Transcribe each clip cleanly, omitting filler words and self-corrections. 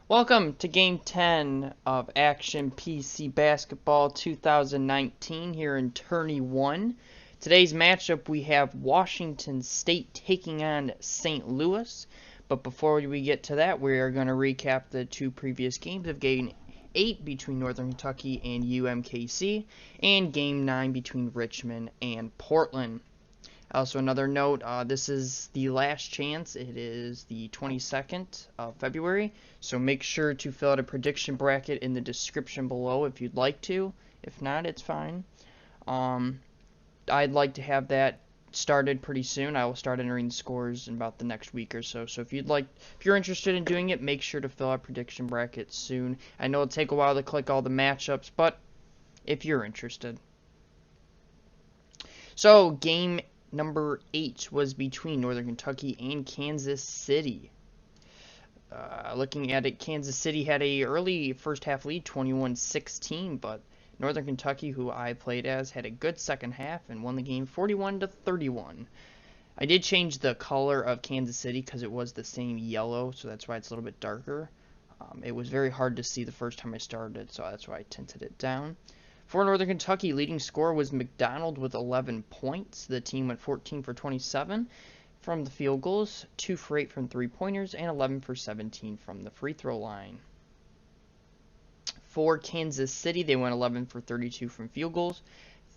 Welcome to Game 10 of Action PC Basketball 2019 here in Tourney 1. Today's matchup we have Washington State taking on St. Louis. But before we get to that, we are going to recap the two previous games of Game 8 between Northern Kentucky and UMKC and Game 9 between Richmond and Portland. Also, another note, this is the last chance. It is the 22nd of February, so make sure to fill out a prediction bracket in the description below if you'd like to. If not, it's fine. I'd like to have that started pretty soon. I will start entering the scores in about the next week or so. So if you're interested in doing it, make sure to fill out prediction bracket soon. I know it'll take a while to click all the matchups, but if you're interested. So, game number 8 was between Northern Kentucky and Kansas City. Looking at it, Kansas City had a early first half lead, 21-16, but Northern Kentucky, who I played as, had a good second half and won the game 41-31. I did change the color of Kansas City because it was the same yellow, so that's why it's a little bit darker. It was very hard to see the first time I started, so that's why I tinted it down. For Northern Kentucky, leading scorer was McDonald with 11 points. The team went 14 for 27 from the field goals, 2 for 8 from three-pointers, and 11 for 17 from the free throw line. For Kansas City, they went 11 for 32 from field goals,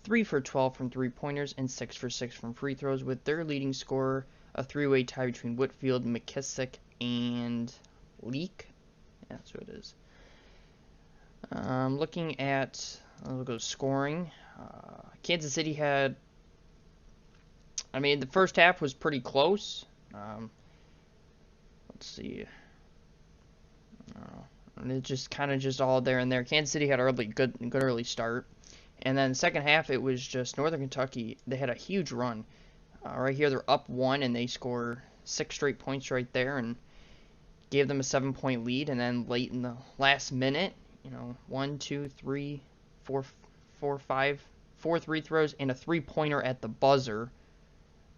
3 for 12 from three-pointers, and 6 for 6 from free throws, with their leading scorer a three-way tie between Whitfield, McKissick, and Leak. Yeah, that's who it is. Looking at... I'll go scoring. Kansas City had... the first half was pretty close. Let's see. It just kind of just all there and there. Kansas City had a good early start. And then second half, it was just Northern Kentucky. They had a huge run. Right here, they're up 1, and they score 6 straight points right there and gave them a 7-point lead. And then late in the last minute, 1, 2, 3... 4 free throws and a three-pointer at the buzzer.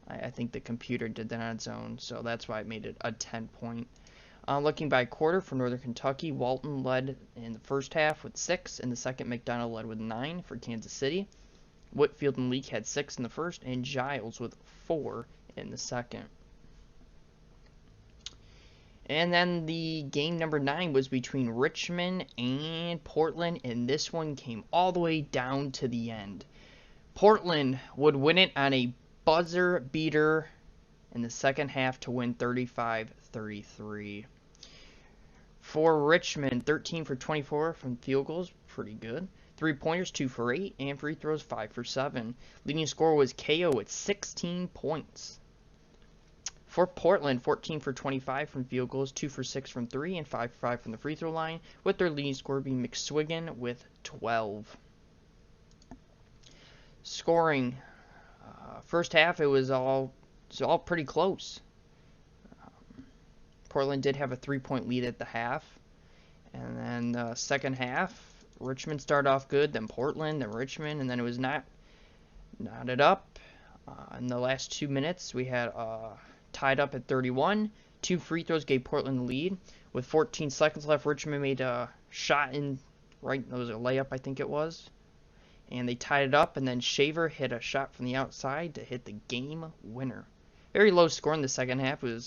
I think the computer did that on its own, so that's why it made it a 10-point. Looking by quarter for Northern Kentucky, Walton led in the first half with 6. In the second, McDonald led with 9 for Kansas City. Whitfield and Leak had 6 in the first, and Giles with 4 in the second. And then the game number 9 was between Richmond and Portland, and this one came all the way down to the end. Portland would win it on a buzzer beater in the second half to win 35-33. For Richmond, 13 for 24 from field goals, pretty good. Three-pointers, 2 for 8, and free throws, 5 for 7. Leading scorer was KO at 16 points. For Portland, 14 for 25 from field goals, 2 for 6 from 3, and 5 for 5 from the free throw line, with their leading scorer being McSwiggan with 12. Scoring. First half, it was all pretty close. Portland did have a 3-point lead at the half. And then the second half, Richmond started off good, then Portland, then Richmond, and then it was knotted up. In the last 2 minutes, we had... tied up at 31. 2 free throws gave Portland the lead. With 14 seconds left, Richmond made a shot in right. It was a layup, I think it was. And they tied it up, and then Shaver hit a shot from the outside to hit the game winner. Very low score in the second half. No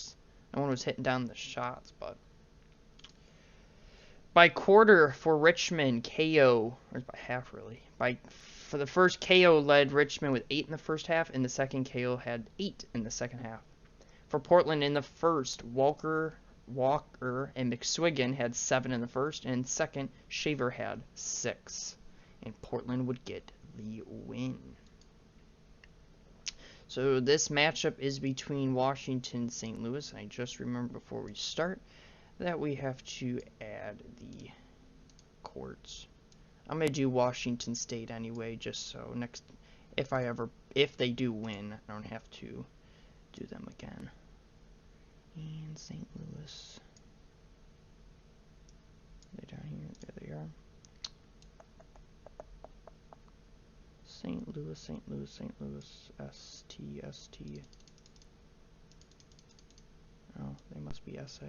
one was hitting down the shots, but by quarter for Richmond, KO, or by half really. For the first, KO led Richmond with 8 in the first half, and the second, KO had 8 in the second half. For Portland in the first, Walker and McSwiggan had 7 in the first, and second, Shaver had 6. And Portland would get the win. So this matchup is between Washington and St. Louis. I just remembered before we start that we have to add the courts. I'm going to do Washington State anyway, just so if they do win, I don't have to do them again. And St. Louis. Are they down here? There they are. St. Louis, St. Louis, St. Louis, ST. Oh, they must be SA.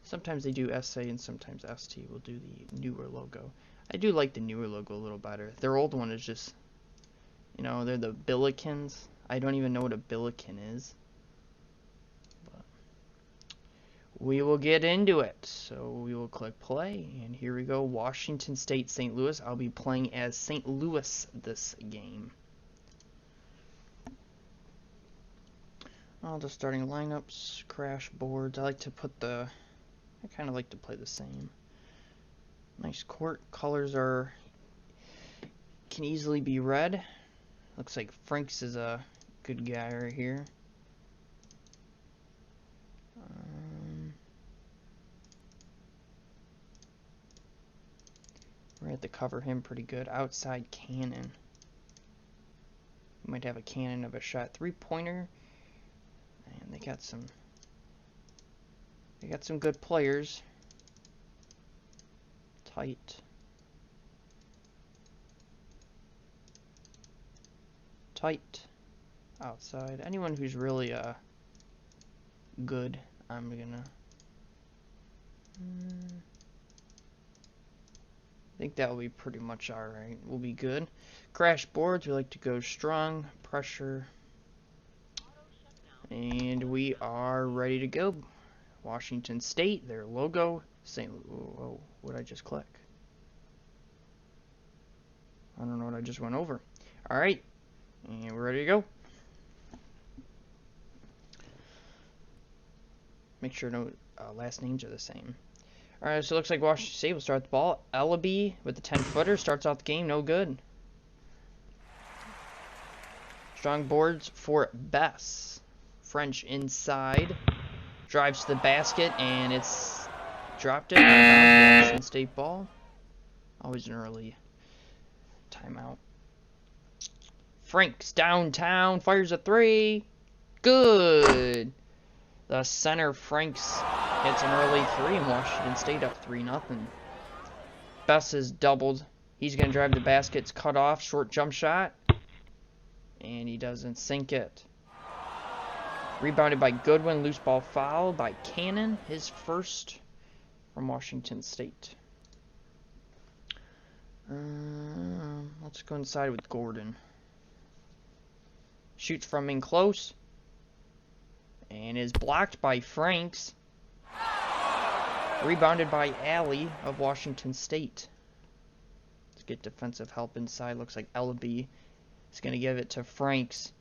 Sometimes they do SA and sometimes ST will do the newer logo. I do like the newer logo a little better. Their old one is just, you know, they're the Billikens. I don't even know what a Billiken is. But we will get into it. So we will click play, and here we go. Washington State, St. Louis. I'll be playing as St. Louis this game. All the starting lineups, crash boards. I kind of like to play the same. Nice court. Colors can easily be read. Looks like Franks is a good guy right here. We're going to have to cover him pretty good. Outside cannon. Might have a cannon of a shot. Three-pointer. And they got some good players. Tight. Outside. Anyone who's really good, I'm gonna I think that will be pretty much alright. We'll be good. Crash boards, we like to go strong. Pressure. And we are ready to go. Washington State, their logo. Whoa, what did I just click? I don't know what I just went over. Alright. And we're ready to go. Make sure no last names are the same. Alright, so it looks like Washington State will start the ball. Ellaby with the 10-footer starts off the game, no good. Strong boards for Bess. French inside. Drives to the basket, and it's dropped it. Washington State ball. Always an early timeout. Franks downtown, fires a three. Good. The center, Franks, hits an early three, and Washington State up 3-0. Bess is doubled. He's going to drive the basket. It's cut off. Short jump shot. And he doesn't sink it. Rebounded by Goodwin. Loose ball foul by Cannon. His first from Washington State. Let's go inside with Gordon. Shoots from in close. And is blocked by Franks. Rebounded by Alley of Washington State. Let's get defensive help inside. Looks like Ellaby is going to give it to Franks.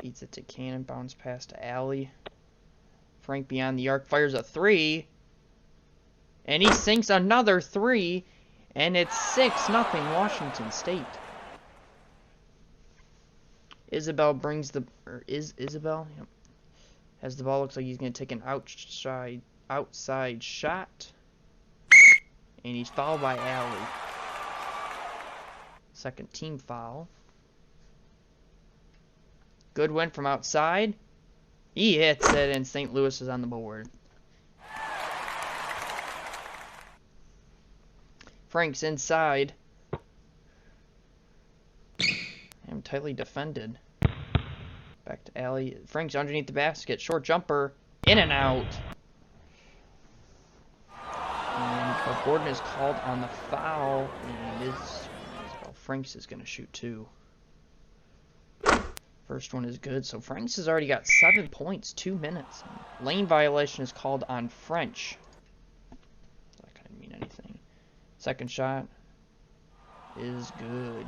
Feeds it to Cannon. Bounce pass to Alley. Frank beyond the arc fires a three. And he sinks another three. And it's 6-0 Washington State. Isabel brings the... Isabel? Yep. Has the ball. Looks like he's going to take an outside shot. And he's fouled by Alley. Second team foul. Goodwin from outside. He hits it, and St. Louis is on the board. Franks inside. And tightly defended. Back to Alley. Franks underneath the basket. Short jumper. In and out. And Gordon is called on the foul. And Franks is going to shoot two. First one is good. So Franks has already got 7 points, 2 minutes. Lane violation is called on French. That couldn't mean anything. Second shot is good.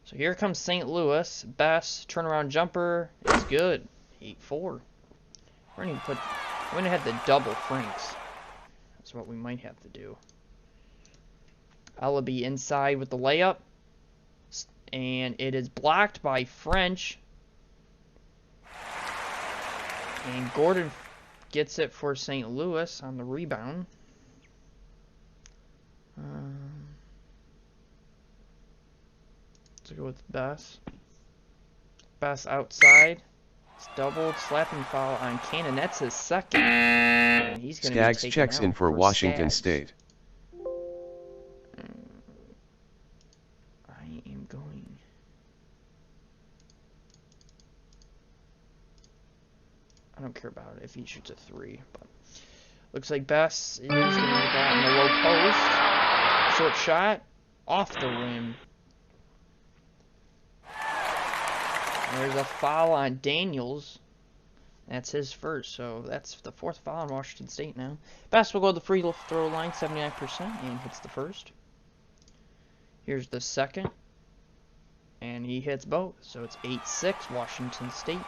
So here comes St. Louis. Bess, turnaround jumper is good. 8-4. We're going to have the double Franks. That's what we might have to do. Ellaby inside with the layup. And it is blocked by French. And Gordon gets it for St. Louis on the rebound. Let's go with Bess. Bess outside. It's doubled. Slapping foul on Cannon. That's his second. And he's going to be taken checks out in for Washington State. I am going. don't care about it if he shoots a 3. But looks like Bess is going to get that in the low post. Short shot. Off the rim. There's a foul on Daniels. That's his first, so that's the 4th foul on Washington State now. Bess will go to the free throw line, 79%, and hits the first. Here's the second. And he hits both, so it's 8-6 Washington State.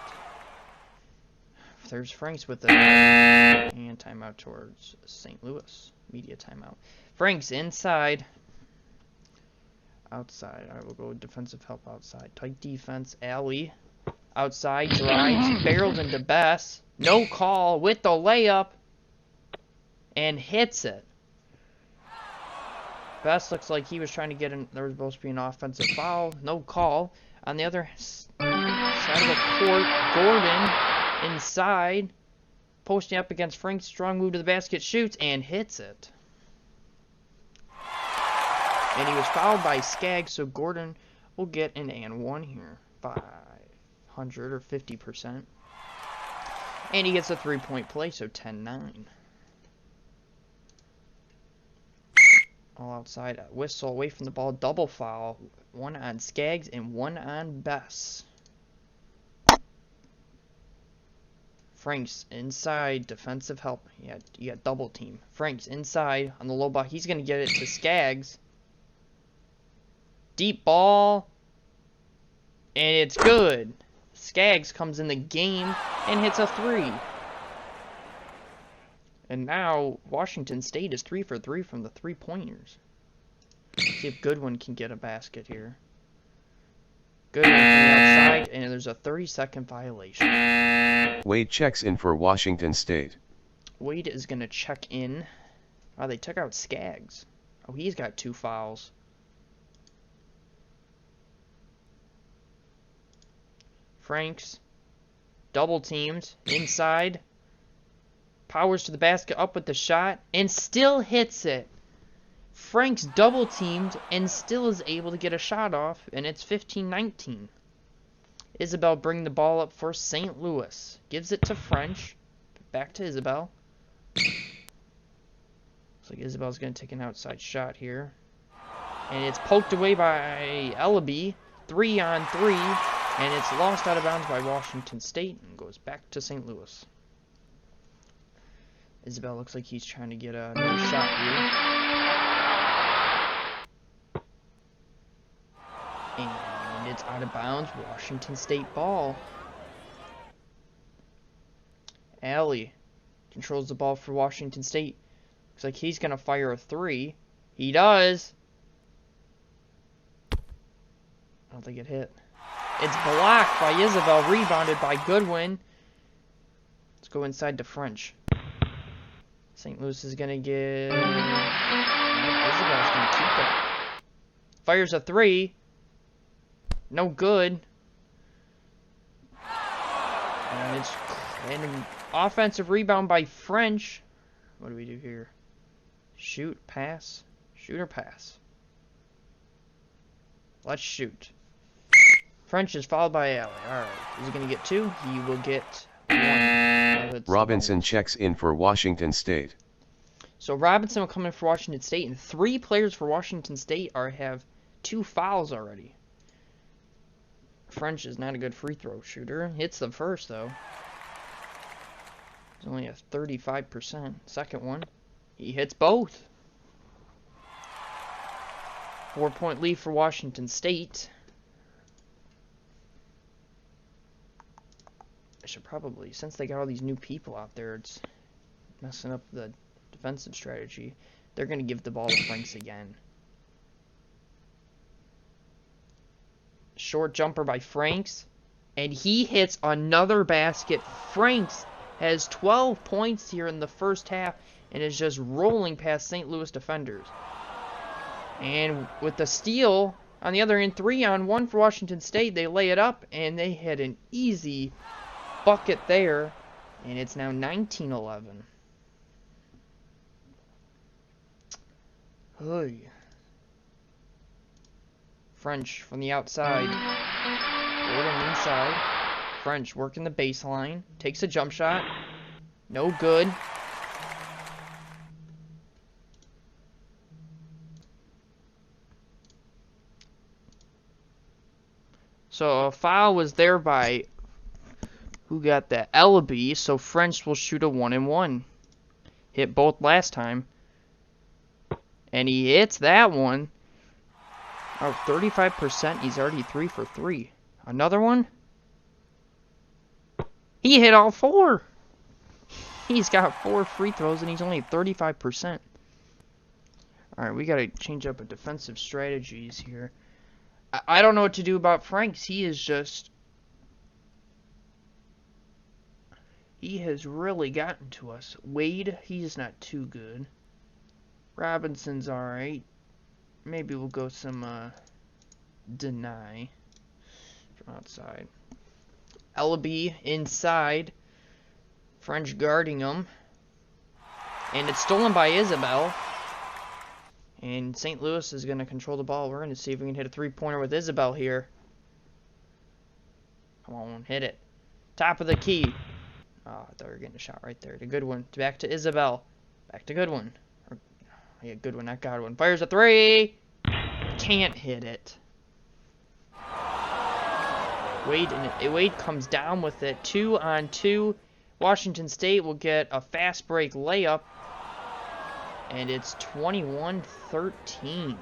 There's Franks with the and timeout towards St. Louis. Media timeout. Franks inside. Outside. I will go defensive help outside. Tight defense. Alley. Outside. Drives. Barrels into Bess. No call with the layup. And hits it. Bess looks like he was trying to get in. There was supposed to be an offensive foul. No call. On the other side of the court, Gordon inside. Posting up against Franks. Strong move to the basket. Shoots and hits it. And he was fouled by Skaggs, so Gordon will get an and 1 here. 500 or 50%. And he gets a 3-point play, so 10-9. All outside. Whistle away from the ball. Double foul. 1 on Skaggs and 1 on Bess. Franks inside. Defensive help. You got double team. Franks inside on the low ball. He's going to get it to Skaggs. Deep ball. And it's good. Skaggs comes in the game and hits a 3. And now Washington State is 3 for 3 from the 3-pointers. See if Goodwin can get a basket here. Goodwin from the outside, and there's a 30-second violation. Wade checks in for Washington State. Wade is going to check in. Oh, they took out Skaggs. Oh, he's got 2 fouls. Franks. Double teamed. Inside. Powers to the basket, up with the shot, and still hits it. Franks double teamed and still is able to get a shot off, and it's 15-19. Isabel bring the ball up for St. Louis. Gives it to French. Back to Isabel. Looks like Isabel's going to take an outside shot here. And it's poked away by Ellaby. 3 on 3. And it's lost out of bounds by Washington State and goes back to St. Louis. Isabel looks like he's trying to get another shot here. And it's out of bounds. Washington State ball. Alley controls the ball for Washington State. Looks like he's going to fire a 3. He does. I don't think it hit. It's blocked by Isabel. Rebounded by Goodwin. Let's go inside to French. St. Louis is going to get... Isabel's going to keep it. Fires a 3. No good. And it's an offensive rebound by French. What do we do here? Shoot, pass. Shoot or pass? Let's shoot. French is followed by Alley. Alright. Is he going to get 2? He will get 1. Robinson checks in for Washington State. So Robinson will come in for Washington State, and 3 players for Washington State have 2 fouls already. French is not a good free throw shooter. Hits the first, though. It's only a 35%. Second one, he hits both. 4-point lead for Washington State. I should probably, since they got all these new people out there, it's messing up the defensive strategy. They're going to give the ball to Franks again. Short jumper by Franks, and he hits another basket. Franks has 12 points here in the first half and is just rolling past St. Louis defenders. And with the steal, on the other end, 3 on 1 for Washington State. They lay it up, and they hit an easy bucket there, and it's now 19-11. Hey. French from the outside. Gordon inside. French working the baseline. Takes a jump shot. No good. So a foul was there by, who got that? Ellaby. So French will shoot a 1-and-1. Hit both last time. And he hits that one. Oh, 35%. He's already 3 for 3. Another one? He hit all 4. He's got 4 free throws and he's only at 35%. Alright, we gotta change up our defensive strategies here. I don't know what to do about Franks. He is just... He has really gotten to us. Wade, he's not too good. Robinson's alright. Maybe we'll go some deny from outside. Ellaby inside. French guarding him. And it's stolen by Isabel. And St. Louis is going to control the ball. We're going to see if we can hit a three-pointer with Isabel here. Come on, hit it. Top of the key. Oh, I thought we were getting a shot right there. The good one. Back to Isabel. Back to Goodwin. Yeah, Goodwin, not Godwin. Fires a 3. Can't hit it. Wade comes down with it. 2-on-2. Washington State will get a fast break layup. And it's 21-13.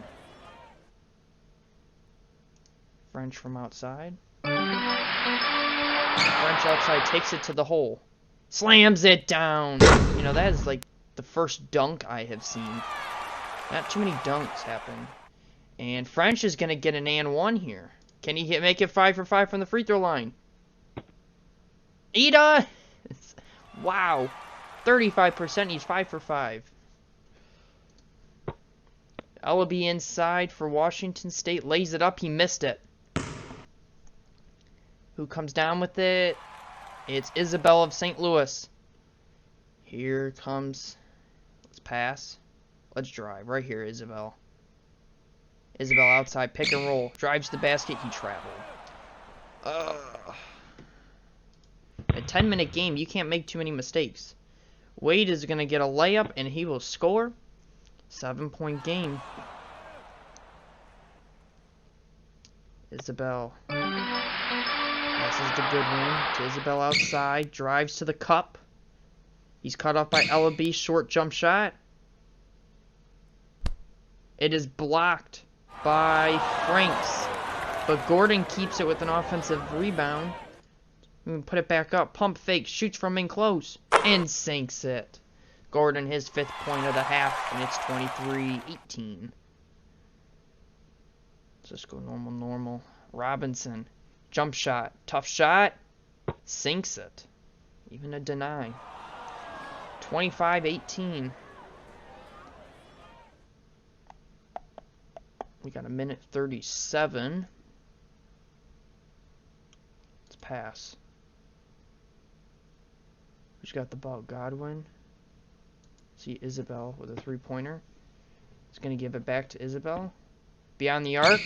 French from outside. French outside takes it to the hole. Slams it down. You know, that is like the first dunk I have seen. Not too many dunks happen. And French is going to get an and 1 here. Can he make it 5 for 5 from the free throw line? He does! Wow. 35%. He's 5 for 5. Ellaby inside for Washington State. Lays it up. He missed it. Who comes down with it? It's Isabel of St. Louis. Here comes. Let's pass. Let's drive. Right here, Isabel. Isabel outside. Pick and roll. Drives the basket. He traveled. A 10-minute game. You can't make too many mistakes. Wade is going to get a layup, and he will score. 7-point game. Isabel. This is the good one. To Isabel outside. Drives to the cup. He's cut off by Ellaby. Short jump shot. It is blocked by Franks. But Gordon keeps it with an offensive rebound. Put it back up. Pump fake. Shoots from in close. And sinks it. Gordon, his 5th point of the half, and it's 23-18. Let's just go normal. Robinson, jump shot, tough shot, sinks it. Even a deny. 25-18. We got a minute 37. Let's pass. Who's got the ball? Godwin. See Isabel with a 3-pointer. He's going to give it back to Isabel. Beyond the arc.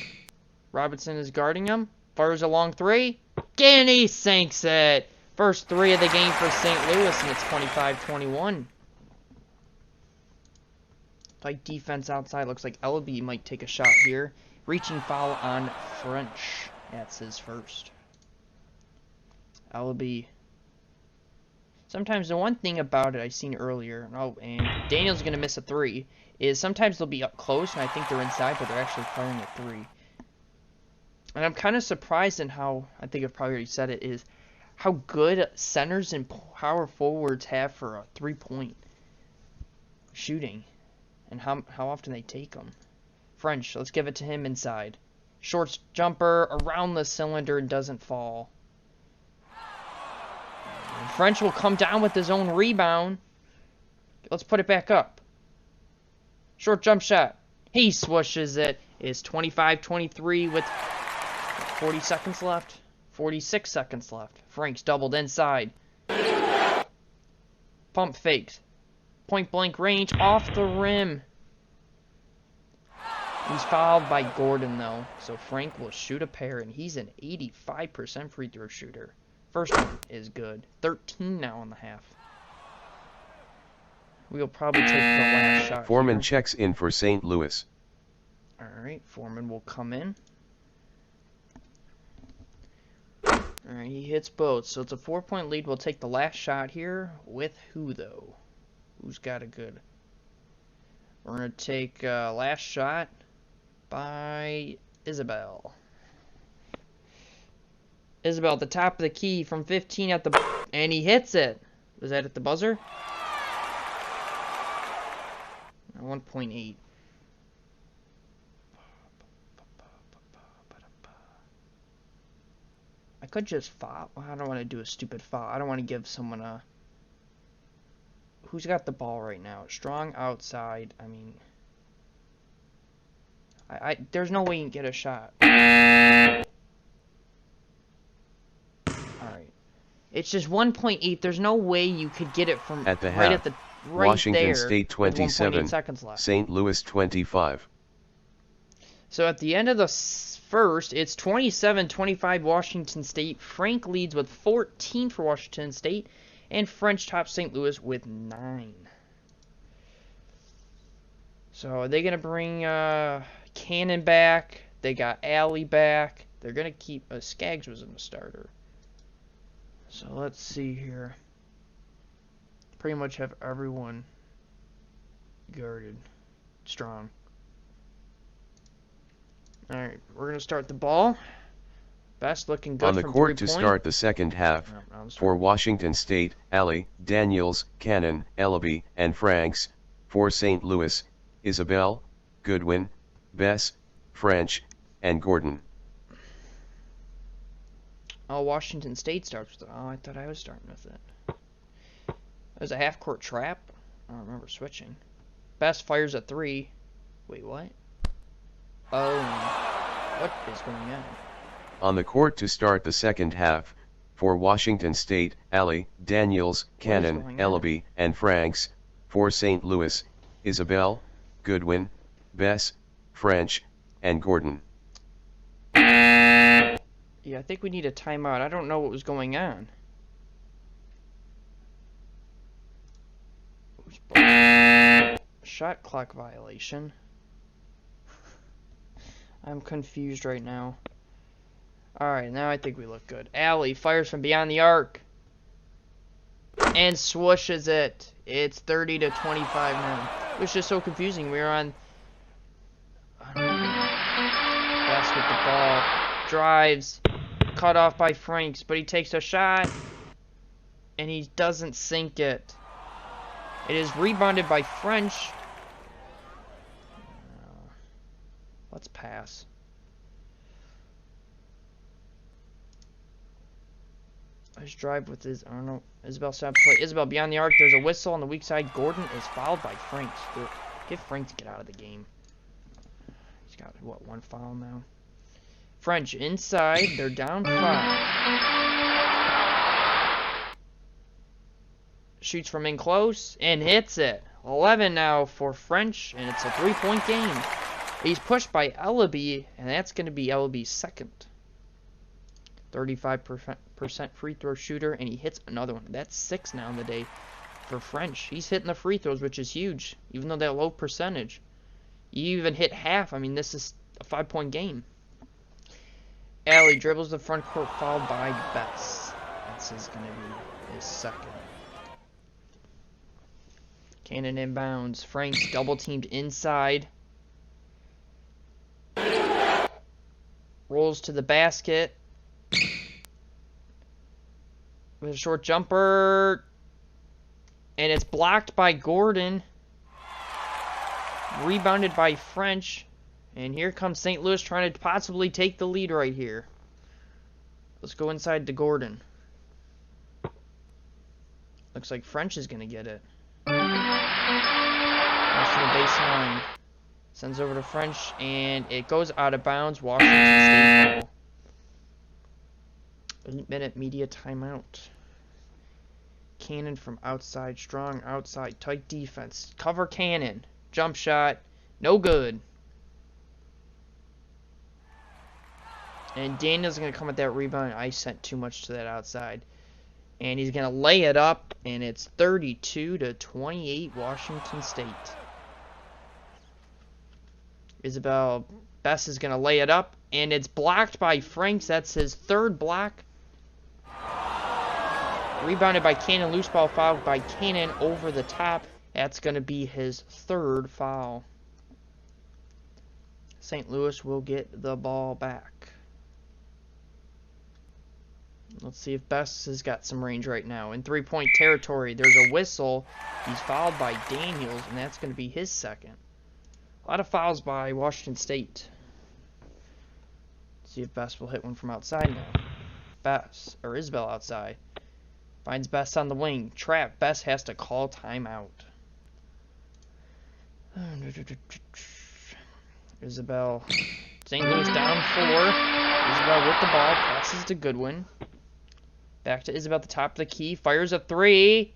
Robinson is guarding him. Fires a long 3. And he sinks it. First 3 of the game for St. Louis, and it's 25-21. Tight defense outside. Looks like Ellaby might take a shot here. Reaching foul on French. That's his first. Ellaby. Sometimes the one thing about it I seen earlier, and Daniel's going to miss a 3, is sometimes they'll be up close, and I think they're inside, but they're actually firing a 3. And I'm kind of surprised in how, I think I've probably already said it, is how good centers and power forwards have for a 3-point shooting, and how often they take them. French, let's give it to him inside. Short jumper around the cylinder and doesn't fall. French will come down with his own rebound. Let's put it back up. Short jump shot. He swishes it. It's 25-23 with 40 seconds left. 46 seconds left. Franks doubled inside. Pump fakes. Point blank range off the rim. He's fouled by Gordon though. So Frank will shoot a pair and he's an 85% free throw shooter. First one is good. 13 now in the half. We'll probably take the last shot Foreman here. checks in for St. Louis. Alright, Foreman will come in. Alright, he hits both. So it's a 4-point lead. We'll take the last shot here. With who, though? Who's got a good... We're going to take last shot by Isabel. Isabel at the top of the key from 15 at the... And he hits it. Was that at the buzzer? 1.8. I could just foul. I don't want to do a stupid foul. I don't want to give someone a... Who's got the ball right now? Strong outside. I mean... There's no way you can get a shot. Alright. It's just 1.8. There's no way you could get it from At the right half, at the right Washington there State with 27, 1.8 seconds left. St. Louis 25. So at the end of the first, it's 27-25 Washington State. Frank leads with 14 for Washington State, and French tops St. Louis with 9. So are they gonna bring Cannon back? They got Alley back. They're gonna keep Skaggs was in the starter. So let's see here. Pretty much have everyone guarded strong. Alright, we're going to start the ball. Best looking good On the from court to 3-point. start the second half, for Washington State, Alley, Daniels, Cannon, Ellaby, and Franks. For St. Louis, Isabel, Goodwin, Bess, French, and Gordon. Oh, Washington State starts with it. Oh, I thought I was starting with it. It was a half-court trap. I don't remember switching. Best fires at 3. Wait, what? Oh, what is going on? On the court to start the second half, for Washington State, Alley, Daniels, Cannon, Ellaby, and Franks. For St. Louis, Isabel, Goodwin, Bess, French, and Gordon. Yeah, I think we need a timeout. I don't know what was going on. Shot clock violation. I'm confused right now. Alright, now I think we look good. Alley fires from beyond the arc. And swooshes it. It's 30-25 now. It was just so confusing. We were on... Best with the ball. Drives. Cut off by Franks, but he takes a shot. And he doesn't sink it. It is rebounded by French. Let's pass. Let's drive with his, I don't know, Isabel stops play. Isabel beyond the arc. There's a whistle on the weak side. Gordon is fouled by Franks. Get Franks to get out of the game. He's got, what, 1 foul now? French inside. They're down 5. Shoots from in close and hits it. 11 now for French, and it's a 3-point game. He's pushed by Ellaby, and that's going to be Ellaby's second. 35% free throw shooter, and he hits another one. That's 6 now in the day for French. He's hitting the free throws, which is huge, even though they're low percentage. You even hit half. I mean, this is a 5-point game. Alley dribbles the front court, fouled by Bess. That's going to be his second. Cannon inbounds. Franks double teamed inside. Rolls to the basket. With a short jumper. And it's blocked by Gordon. Rebounded by French. And here comes St. Louis trying to possibly take the lead right here. Let's go inside to Gordon. Looks like French is going to get it. Pass to the baseline. Sends over to French, and it goes out of bounds. Washington State ball. 8-minute media timeout. Cannon from outside. Strong outside. Tight defense. Cover Cannon. Jump shot. No good. And Daniel's going to come with that rebound. I sent too much to that outside. And he's going to lay it up, and it's 32-28 Washington State. Isabel Bess is going to lay it up, and it's blocked by Franks. That's his third block. Rebounded by Cannon. Loose ball fouled by Cannon over the top. That's going to be his third foul. St. Louis will get the ball back. Let's see if Bess has got some range right now. In three-point territory, there's a whistle. He's fouled by Daniels, and that's going to be his second. A lot of fouls by Washington State. Let's see if Bess will hit one from outside now. Bess, or Isabel outside. Finds Bess on the wing. Trap. Bess has to call timeout. Isabel. St. Louis down 4. Isabel with the ball. Passes to Goodwin. Back to Isabel at the top of the key. Fires a 3.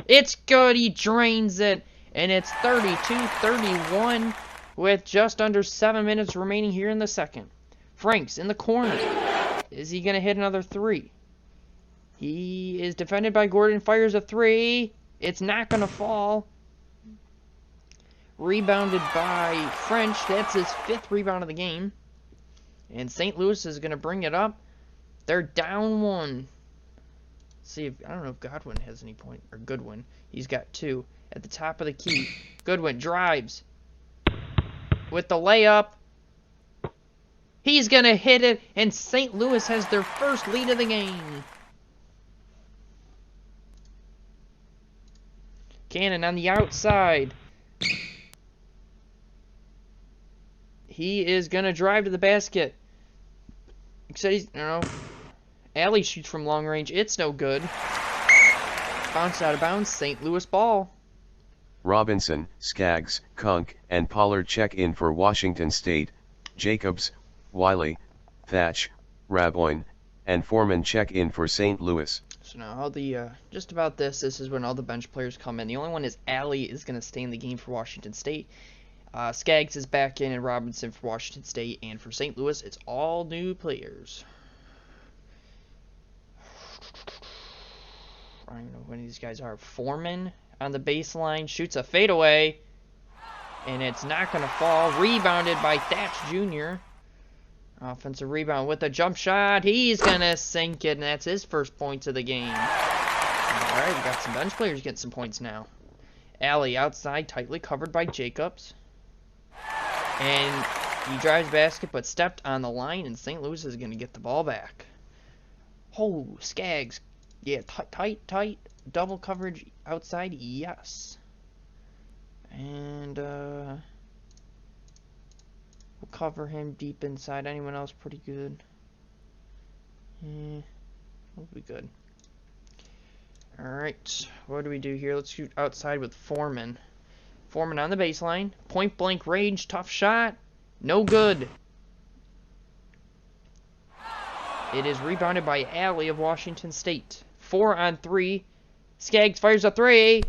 It's good. He drains it. And it's 32-31 with just under 7 minutes remaining here in the second. Franks in the corner. Is he going to hit another 3? He is defended by Gordon. Fires a 3. It's not going to fall. Rebounded by French. That's his 5th rebound of the game. And St. Louis is going to bring it up. They're down 1. See if I don't know if Godwin has any point, or Goodwin. He's got 2 at the top of the key. Goodwin drives with the layup. He's gonna hit it, and St. Louis has their first lead of the game. Cannon on the outside. He is gonna drive to the basket. Except he's, Alley shoots from long range. It's no good. Bounced out of bounds. St. Louis ball. Robinson, Skaggs, Kunk, and Pollard check in for Washington State. Jacobs, Wiley, Thatch, Raboyne, and Foreman check in for St. Louis. So now all the just about this is when all the bench players come in. The only one is Alley is going to stay in the game for Washington State. Skaggs is back in, and Robinson for Washington State. And for St. Louis, it's all new players. I don't know when these guys are. Foreman on the baseline shoots a fadeaway, and it's not going to fall. Rebounded by Thatch Jr. Offensive rebound with a jump shot. He's going to sink it, and that's his first points of the game. All right, we got some bench players getting some points now. Alley outside, tightly covered by Jacobs. And he drives basket, but stepped on the line, and St. Louis is going to get the ball back. Oh, Skaggs. Yeah, tight, double coverage outside, yes. And, we'll cover him deep inside. Anyone else pretty good? We'll be good. Alright, what do we do here? Let's shoot outside with Foreman. Foreman on the baseline. Point blank range, tough shot. No good. It is rebounded by Alley of Washington State. 4 on 3. Skaggs fires a 3.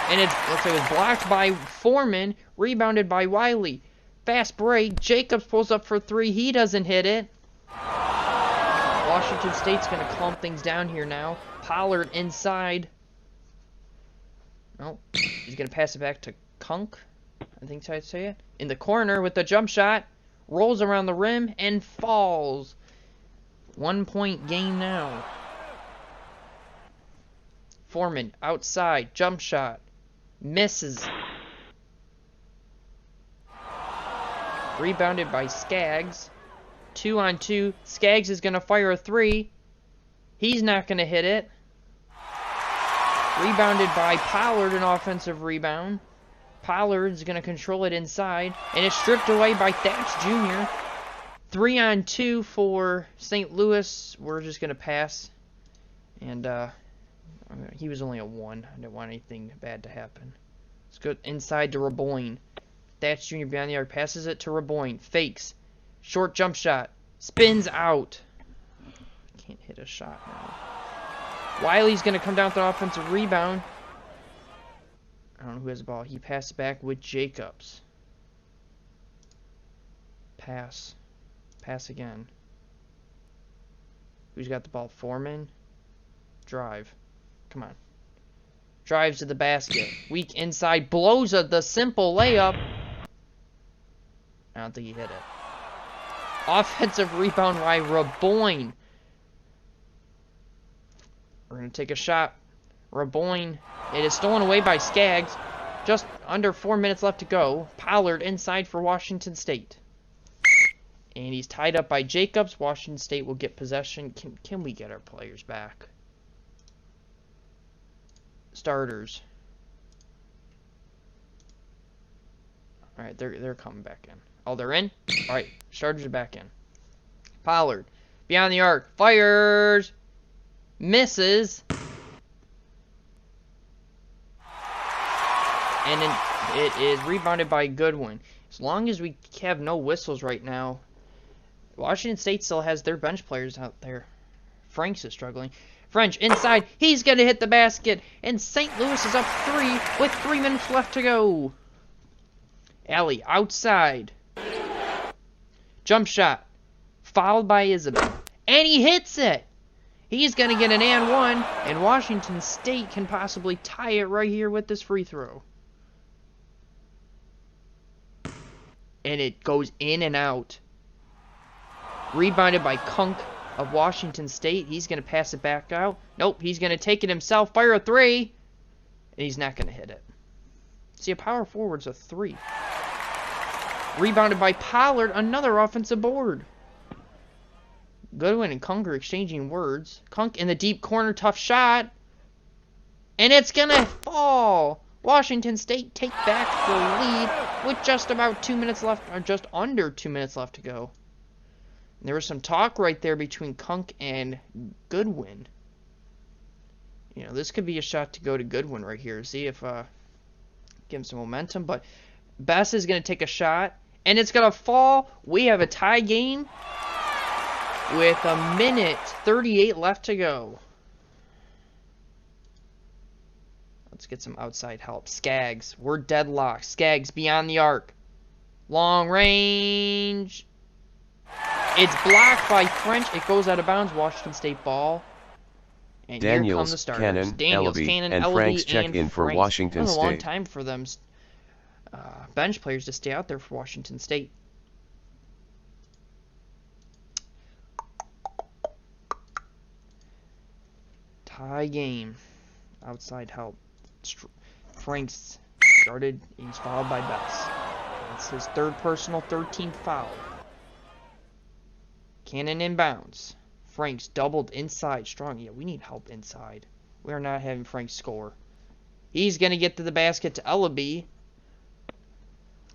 And it looks like it was blocked by Foreman. Rebounded by Wiley. Fast break. Jacobs pulls up for 3. He doesn't hit it. Washington State's going to calm things down here now. Pollard inside. Oh, he's going to pass it back to Kunk. I think that's how I say it. In the corner with the jump shot. Rolls around the rim and falls. 1 point game now. Foreman outside. Jump shot. Misses. Rebounded by Skaggs. 2 on 2. Skaggs is going to fire a 3. He's not going to hit it. Rebounded by Pollard, an offensive rebound. Pollard's going to control it inside. And it's stripped away by Thatch Jr. 3 on 2 for St. Louis. We're just going to pass. And he was only a 1. I didn't want anything bad to happen. Let's go inside to Raboyne. Thatch Jr. behind the arc. Passes it to Raboyne. Fakes. Short jump shot. Spins out. Can't hit a shot now. Wiley's going to come down with an offensive rebound. I don't know who has the ball. He passed back with Jacobs. Pass. Pass again. Who's got the ball? Foreman. Drive. Come on. Drives to the basket. Weak inside. Blows the simple layup. I don't think he hit it. Offensive rebound by Raboyne. We're going to take a shot. Raboyne. It is stolen away by Skaggs. Just under 4 minutes left to go. Pollard inside for Washington State. And he's tied up by Jacobs. Washington State will get possession. Can we get our players back? Starters. Alright, they're coming back in. Oh, they're in? Alright, starters are back in. Pollard. Beyond the arc. Fires. Misses. And then it is rebounded by Goodwin. As long as we have no whistles right now, Washington State still has their bench players out there. Franks is struggling. French inside. He's going to hit the basket. And St. Louis is up 3 with 3 minutes left to go. Alley outside. Jump shot. Fouled by Isabel. And he hits it. He's going to get an and one. And Washington State can possibly tie it right here with this free throw. And it goes in and out. Rebounded by Kunk of Washington State. He's going to pass it back out. Nope, he's going to take it himself. Fire a 3. And he's not going to hit it. See, a power forward's a 3. Rebounded by Pollard. Another offensive board. Goodwin and Kunk are exchanging words. Kunk in the deep corner. Tough shot. And it's going to fall. Washington State take back the lead with just about 2 minutes left, or just under 2 minutes left to go. And there was some talk right there between Kunk and Goodwin. You know, this could be a shot to go to Goodwin right here. See if give him some momentum. But Bess is going to take a shot, and it's going to fall. We have a tie game with 1:38 left to go. Let's get some outside help. Skaggs. We're deadlocked. Skaggs beyond the arc. Long range. It's blocked by French. It goes out of bounds. Washington State ball. And Daniels, here come the starters. Cannon, Daniels, Ellaby, Cannon, and Ellaby, Franks check and in for Franks. Washington It was a long State. time for them bench players to stay out there for Washington State. Tie game. Outside help. Franks started. He's fouled by Bess. That's his third personal, 13th foul. Cannon inbounds. Franks doubled inside. Strong. Yeah, we need help inside. We are not having Franks score. He's going to get to the basket to Ellaby.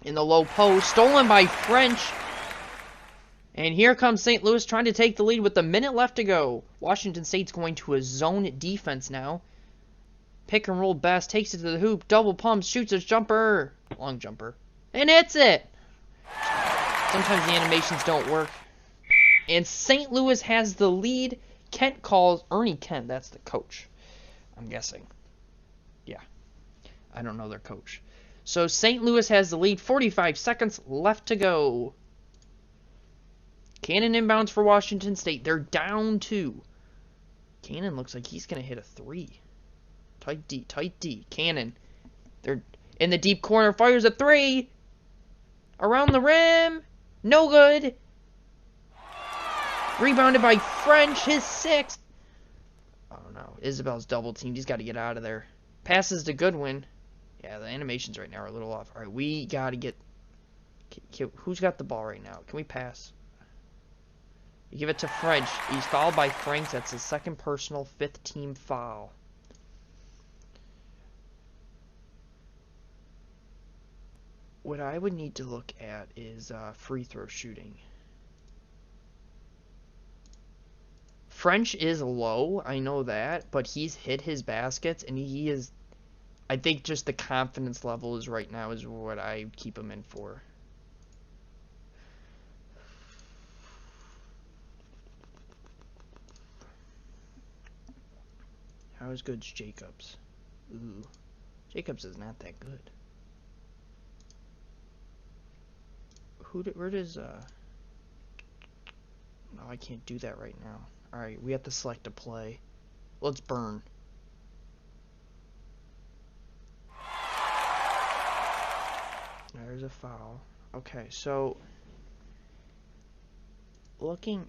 In the low post. Stolen by French. And here comes St. Louis trying to take the lead with a minute left to go. Washington State's going to a zone defense now. Pick and roll Best. Takes it to the hoop. Double pumps. Shoots a jumper. Long jumper. And hits it. Sometimes the animations don't work. And St. Louis has the lead. Kent calls. Ernie Kent. That's the coach. I'm guessing. Yeah. I don't know their coach. So St. Louis has the lead. 45 seconds left to go. Cannon inbounds for Washington State. They're down 2. Cannon looks like he's going to hit a 3. Tight D. Tight D. Cannon. They're in the deep corner. Fires a 3. Around the rim. No good. Rebounded by French. His 6th. Oh no. Isabel's double teamed. He's got to get out of there. Passes to Goodwin. Yeah, the animations right now are a little off. Alright, we got to get... Who's got the ball right now? Can we pass? You give it to French. He's fouled by Franks. That's his second personal, 5th team foul. What I would need to look at is free throw shooting. French is low, I know that, but he's hit his baskets, and he is... I think just the confidence level is right now is what I keep him in for. How as good's Jacobs? Ooh. Jacobs is not that good. Where does No, I can't do that right now. Alright, we have to select a play. Let's burn. There's a foul. Okay, so looking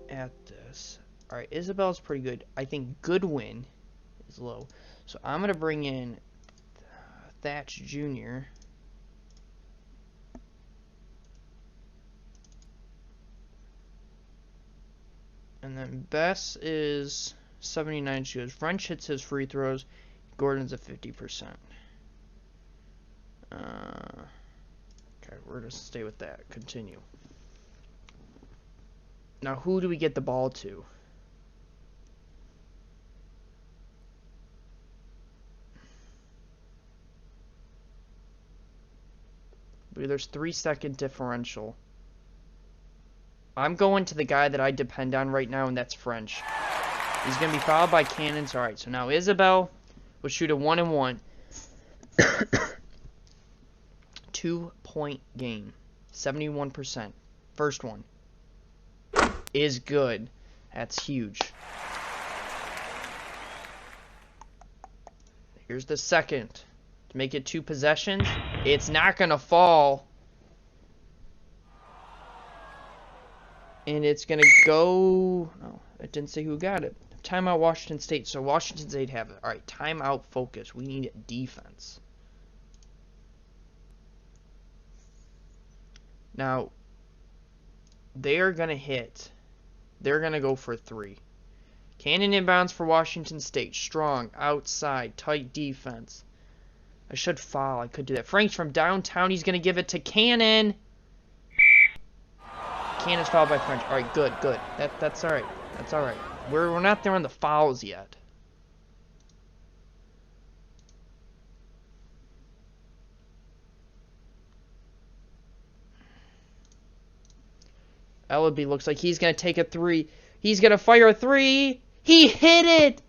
at this. Alright, Isabel's pretty good. I think Goodwin is low. So I'm going to bring in Thatch Jr. And then Bess is 79 shoots. French hits his free throws. Gordon's at 50%. Okay, we're going to stay with that. Continue. Now, who do we get the ball to? There's 3-second differential. I'm going to the guy that I depend on right now, and that's French. He's going to be followed by Cannons. Alright, so now Isabel will shoot a 1-and-1. 2-point game. 71%. First one. Is good. That's huge. Here's the second. To make it 2 possessions. It's not going to fall. And it's going to go... Oh, it didn't say who got it. Timeout Washington State. So Washington State have it. Alright, timeout focus. We need defense. Now, they are going to hit. They're going to go for 3. Cannon inbounds for Washington State. Strong, outside, tight defense. I should foul. I could do that. Frank's from downtown. He's going to give it to Cannon. Cannon's fouled by French. Alright, good. That's alright. That's alright. We're not there on the fouls yet. Ellaby looks like he's going to take a 3. He's going to fire a 3. He hit it!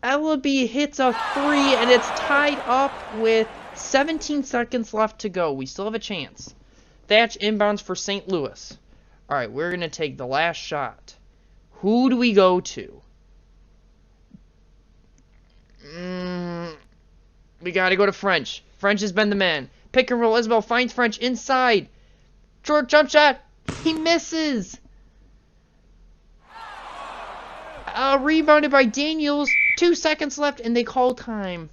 Ellaby hits a 3, and it's tied up with 17 seconds left to go. We still have a chance. Thatch inbounds for St. Louis. Alright, we're going to take the last shot. Who do we go to? We got to go to French. French has been the man. Pick and roll. Isabel finds French inside. Short jump shot. He misses. Rebounded by Daniels. 2 seconds left, and they call time.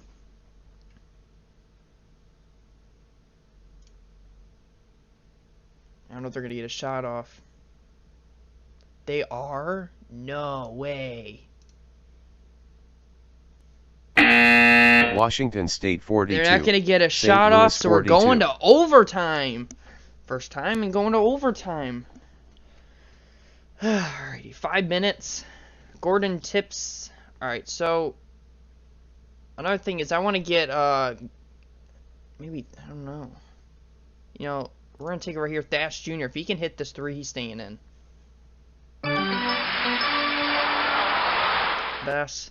I don't know if they're going to get a shot off. They are? No way. Washington State 42. They're not going to get a shot off, so we're going to overtime. First time and going to overtime. Alrighty, 5 minutes. Gordon tips. Alright, so another thing is I want to get maybe, I don't know. You know, we're going to take it right here. Thatch Jr. If he can hit this 3, he's staying in. Bess.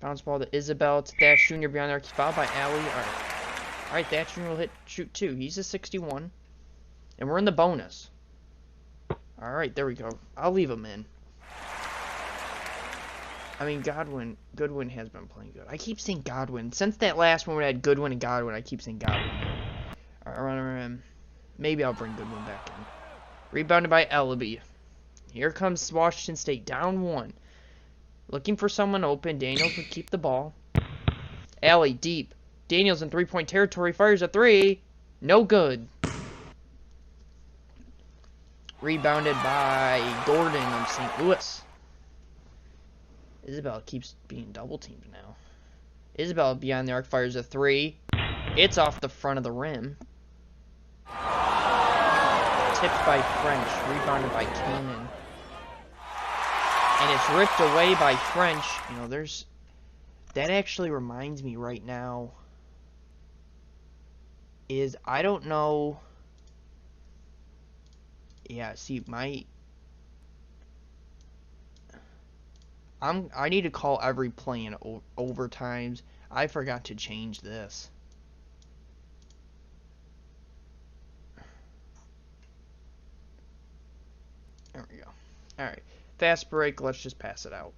Bounce ball to Isabel. It's Thatch Jr. beyond there. He's fouled by Allie. Alright, Thatch Jr. will shoot 2. He's a 61. And we're in the bonus. Alright, there we go. I'll leave him in. I mean, Goodwin has been playing good. I keep saying Godwin. Since that last one we had Goodwin and Godwin, I keep saying Godwin. Alright, maybe I'll bring Goodwin back in. Rebounded by Ellaby. Here comes Washington State, down 1. Looking for someone open. Daniels would keep the ball. Allie, deep. Daniels in 3-point territory, fires a 3. No good. Rebounded by Gordon of St. Louis. Isabel keeps being double teamed now. Isabel beyond the arc fires a 3. It's off the front of the rim. Tipped by French. Rebounded by Cannon. And it's ripped away by French. You know, there's... That actually reminds me right now. Is, I don't know... Yeah, see, I need to call every play in overtimes. I forgot to change this. There we go. Alright. Fast break. Let's just pass it out.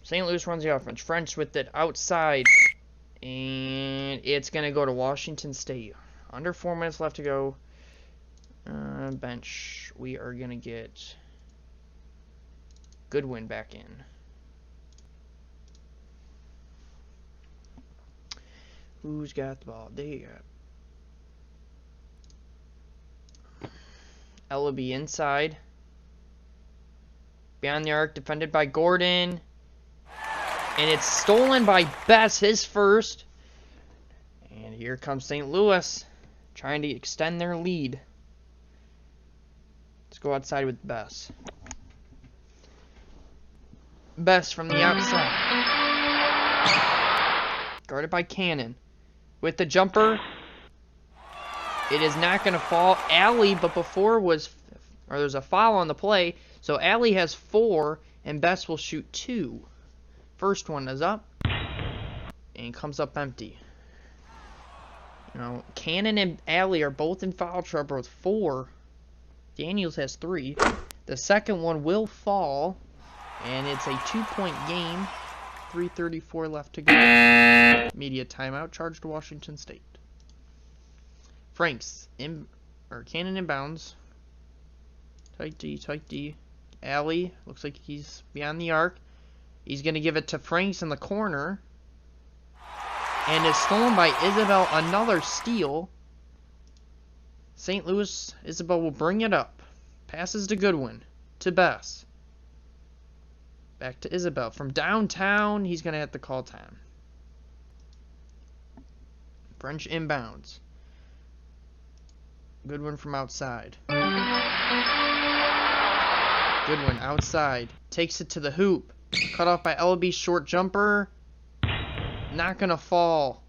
St. Louis runs the offense. French with it outside. And it's going to go to Washington State. Under 4 minutes left to go. Bench. We are going to get Goodwin back in. Who's got the ball? They got Ellaby inside. Beyond the arc, defended by Gordon. And it's stolen by Bess, his first. And here comes St. Louis, trying to extend their lead. Let's go outside with Bess. Bess from the outside. Guarded by Cannon. With the jumper. It is not going to fall. Alley, but before was... Or there's a foul on the play. So Alley has 4, and Bess will shoot 2. First one is up. And comes up empty. You know, Cannon and Alley are both in foul trouble with 4. Daniels has 3. The second one will fall. And it's a 2-point game. 3:34 left to go. Media timeout charged to Washington State. Franks Cannon inbounds. Tight D. Alley looks like he's beyond the arc. He's gonna give it to Franks in the corner. And it's stolen by Isabel. Another steal. St. Louis, Isabel will bring it up. Passes to Goodwin. To Bess. Back to Isabel. From downtown, he's going to have to call time. French inbounds. Goodwin from outside. Goodwin outside. Takes it to the hoop. Cut off by Ellaby's short jumper. Not going to fall.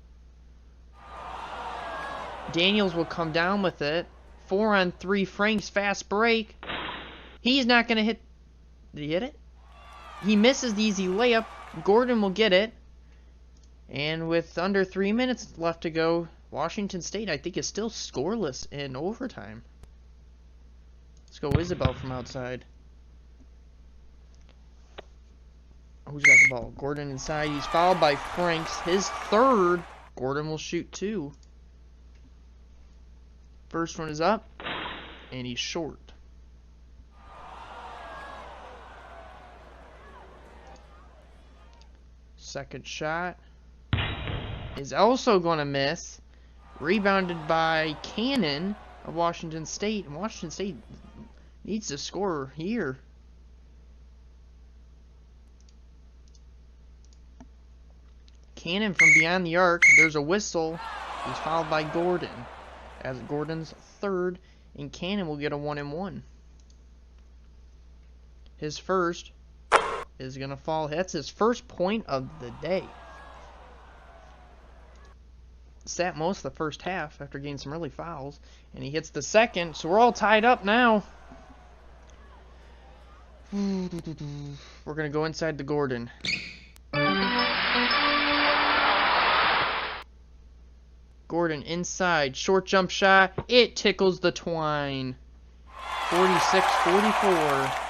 Daniels will come down with it. 4-on-3 Franks fast break. He's not going to hit. Did he hit it? He misses the easy layup. Gordon will get it. And with under 3 minutes left to go, Washington State, I think, is still scoreless in overtime. Let's go Isabel from outside. Who's got the ball? Gordon inside. He's fouled by Franks. His third. Gordon will shoot 2. First one is up. And he's short. Second shot is also going to miss. Rebounded by Cannon of Washington State. And Washington State needs to score here. Cannon from beyond the arc. There's a whistle. He's fouled by Gordon. As Gordon's third. And Cannon will get a 1-and-1. His first is going to fall. That's his first point of the day. Sat most of the first half after getting some early fouls. And he hits the second. So we're all tied up now. We're going to go inside the Gordon. Gordon inside. Short jump shot. It tickles the twine. 46-44.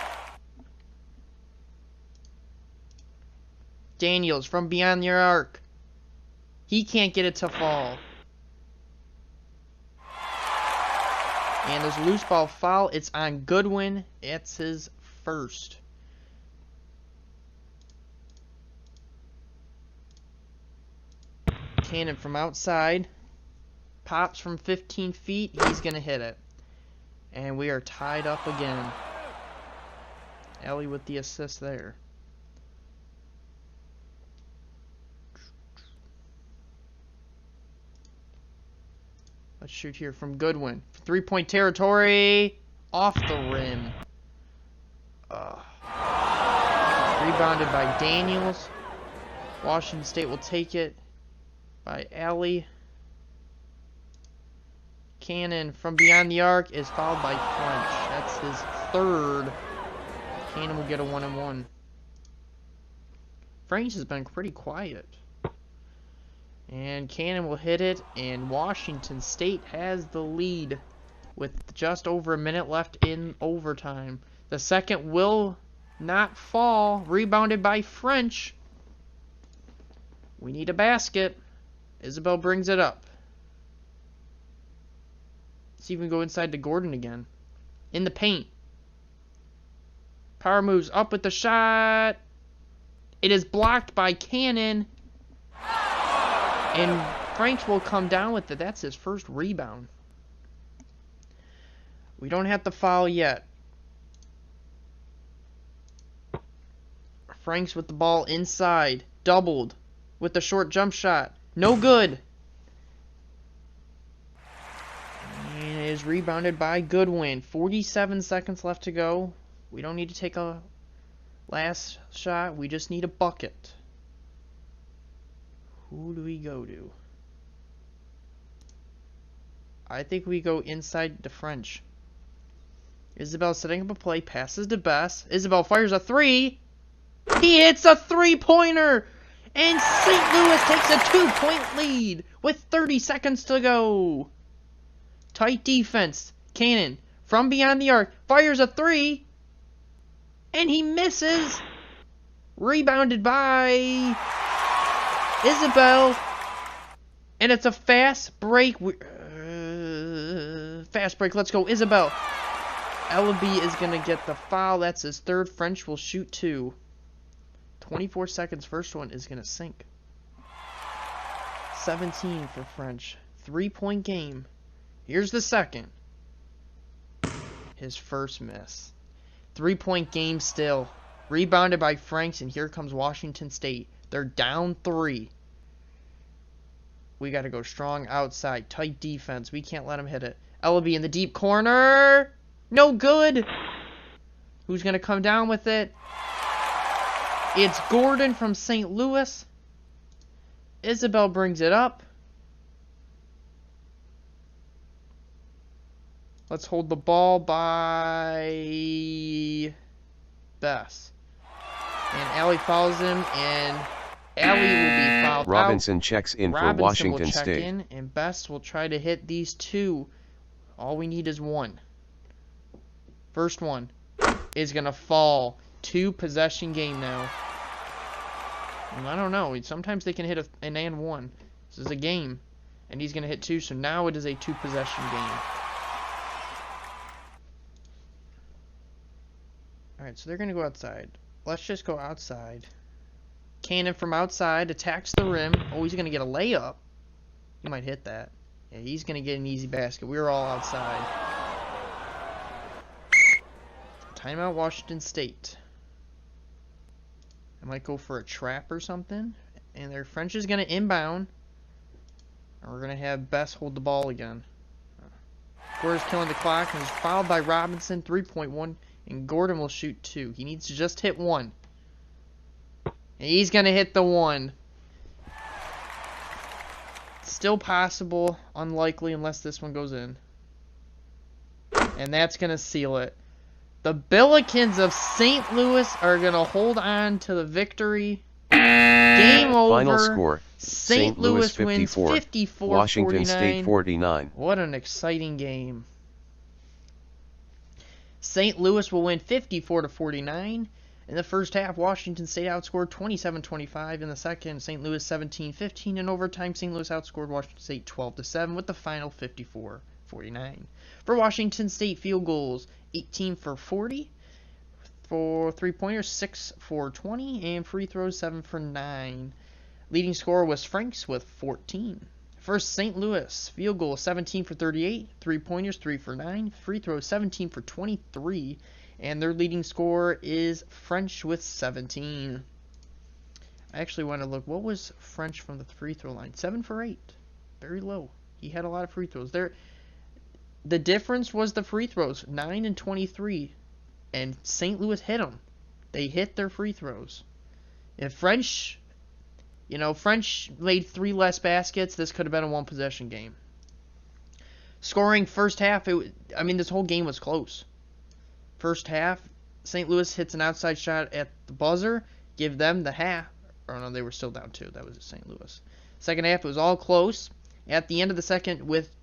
Daniels from beyond the arc. He can't get it to fall. And there's a loose ball foul. It's on Goodwin. It's his first. Cannon from outside. Pops from 15 feet. He's going to hit it. And we are tied up again. Ellie with the assist there. Let's shoot here from Goodwin. 3-point territory. Off the rim. Rebounded by Daniels. Washington State will take it by Alley. Cannon from beyond the arc is fouled by French. That's his third. Cannon will get a 1-and-1. French has been pretty quiet. And Cannon will hit it, and Washington State has the lead. with just over a minute left in overtime. The second will not fall. Rebounded by French. We need a basket. Isabel brings it up. Let's even go inside to Gordon again. In the paint. Power moves up with the shot. It is blocked by Cannon. And Franks will come down with it. That's his first rebound. We don't have to foul yet. Franks with the ball inside. Doubled. With the short jump shot. No good. And it is rebounded by Goodwin. 47 seconds left to go. We don't need to take a last shot. We just need a bucket. Who do we go to? I think we go inside the French. Isabel setting up a play. Passes to Bess. Isabel fires a three. He hits a three-pointer. And St. Louis takes a 2-point lead with 30 seconds to go. Tight defense. Cannon from beyond the arc fires a three. And he misses. Rebounded by Isabel. And it's a fast break. Fast break. Let's go, Isabel. Ellaby is going to get the foul. That's his third. French will shoot two. 24 seconds. First one is going to sink. 17 for French. 3-point game. Here's the second. His first miss. 3-point game still. Rebounded by Franks, and here comes Washington State. They're down 3. We got to go strong outside. Tight defense. We can't let them hit it. Ellaby in the deep corner. No good. Who's going to come down with it? It's Gordon from St. Louis. Isabel brings it up. Let's hold the ball by Bess. And Allie fouls him, and Allie will be fouled Robinson out. checks in Robinson for Washington will check State. in, and Bess will try to hit these two. All we need is one. First one is going to fall. 2-possession game now. And I don't know. Sometimes they can hit an and one. This is a game. And he's going to hit 2, so now it is a 2-possession game. Alright, so they're going to go outside. Let's just go outside. Cannon from outside attacks the rim. Oh, he's going to get a layup. He might hit that. Yeah, he's going to get an easy basket. We're all outside. Timeout Washington State. I might go for a trap or something. And their French is going to inbound. And we're going to have Bess hold the ball again. Gordon's killing the clock and is fouled by Robinson. 3.1. And Gordon will shoot 2. He needs to just hit 1. And he's going to hit the 1. Still possible. Unlikely unless this one goes in. And that's going to seal it. The Billikens of St. Louis are going to hold on to the victory. Game over. Final score, St. Louis 54, wins 54-49. Washington State 49. What an exciting game. St. Louis will win 54-49. In the first half, Washington State outscored 27-25. In the second, St. Louis 17-15. In overtime, St. Louis outscored Washington State 12-7 with the final 54-49. For Washington State, field goals 18 for 40. For three-pointers, 6 for 20. And free throws, 7 for 9. Leading scorer was Franks with 14. First, St. Louis, field goal 17 for 38. Three-pointers, 3 for 9. Free throws, 17 for 23. And their leading scorer is French with 17. I actually want to look. What was French from the free throw line? 7 for 8. Very low. He had a lot of free throws. The difference was the free throws. 9 and 23. And St. Louis hit them. They hit their free throws. If French made 3 less baskets, this could have been a 1-possession game. Scoring first half, this whole game was close. First half, St. Louis hits an outside shot at the buzzer, give them the half. Oh no, they were still down 2. That was St. Louis. Second half, it was all close. At the end of the second, with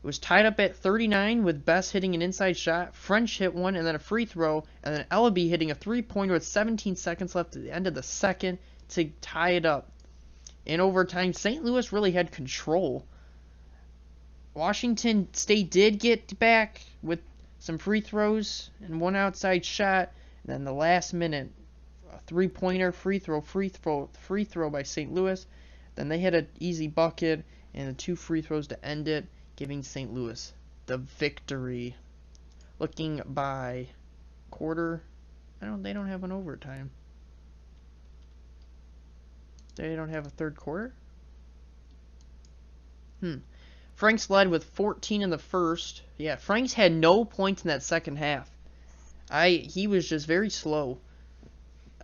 was tied up at 39 with Bess hitting an inside shot, French hit one, and then a free throw, and then Ellaby hitting a three-pointer with 17 seconds left at the end of the second to tie it up. In overtime, St. Louis really had control. Washington State did get back with some free throws and one outside shot, and then the last minute, a three-pointer free throw by St. Louis. Then they hit an easy bucket and the two free throws to end it, giving St. Louis the victory. Looking by quarter, they don't have an overtime. They don't have a third quarter? Franks led with 14 in the first. Yeah, Franks had no points in that second half. He was just very slow.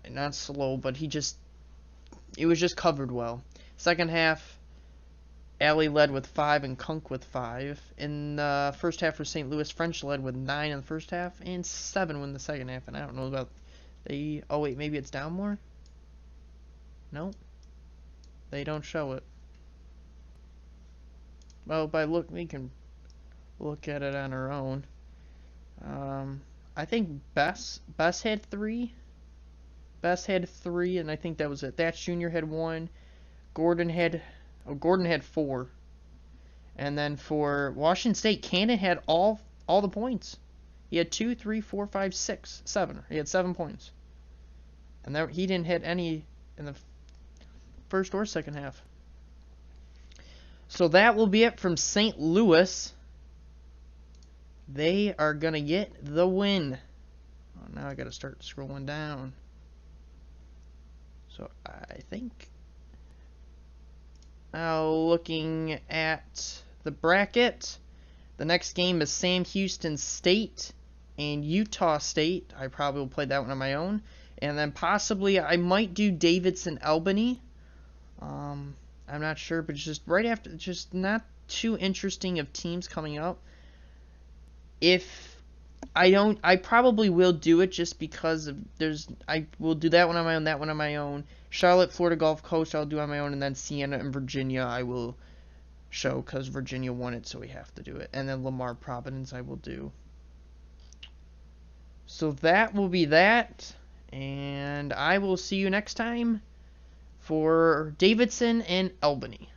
Not slow, but it was just covered well. Second half, Alley led with 5 and Kunk with 5. In the first half for St. Louis, French led with 9 in the first half and 7 in the second half. And I don't know about oh wait, maybe it's down more? No. They don't show it. Well, we can look at it on our own. I think Bess had 3. Bess had 3, and I think that was it. Thatch Jr. had 1. Gordon had 4. And then for Washington State, Cannon had all the points. He had 2, 3, 4, 5, 6, 7. He had 7 points. And he didn't hit any in the first or second half. So that will be it from St. Louis. They are going to get the win. Oh, now I got to start scrolling down. So I think, now looking at the bracket, the next game is Sam Houston State and Utah State. I probably will play that one on my own. And then possibly I might do Davidson Albany. I'm not sure, but it's just right after, just not too interesting of teams coming up. If I don't, I probably will do it just because I will do that one on my own, that one on my own. Charlotte, Florida Gulf Coast, I'll do on my own, and then Siena and Virginia I will show because Virginia won it, so we have to do it. And then Lamar Providence I will do. So that will be that, and I will see you next time for Davidson and Albany.